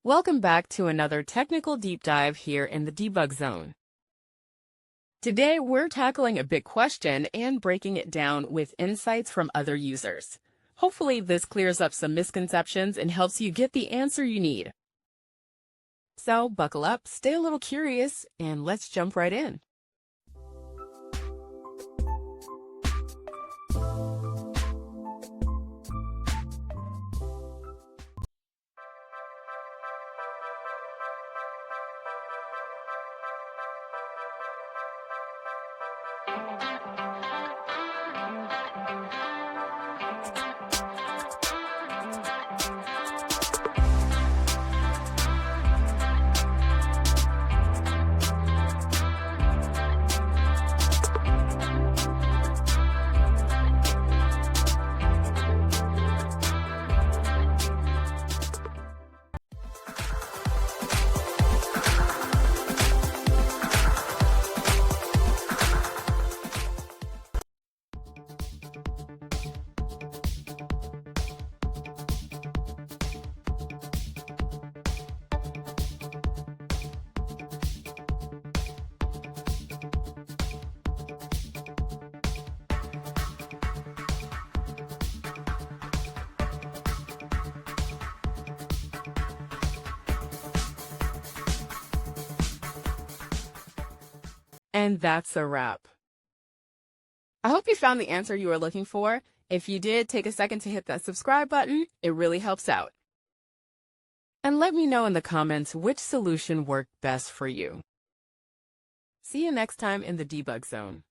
Welcome back to another technical deep dive here in the debug zone. Today, we're tackling a big question and breaking it down with insights from other users. Hopefully, this clears up some misconceptions and helps you get the answer you need. So, buckle up, stay a little curious, and let's jump right in. And that's a wrap. I hope you found the answer you were looking for. If you did, take a second to hit that subscribe button. It really helps out. And let me know in the comments which solution worked best for you. See you next time in the debug zone.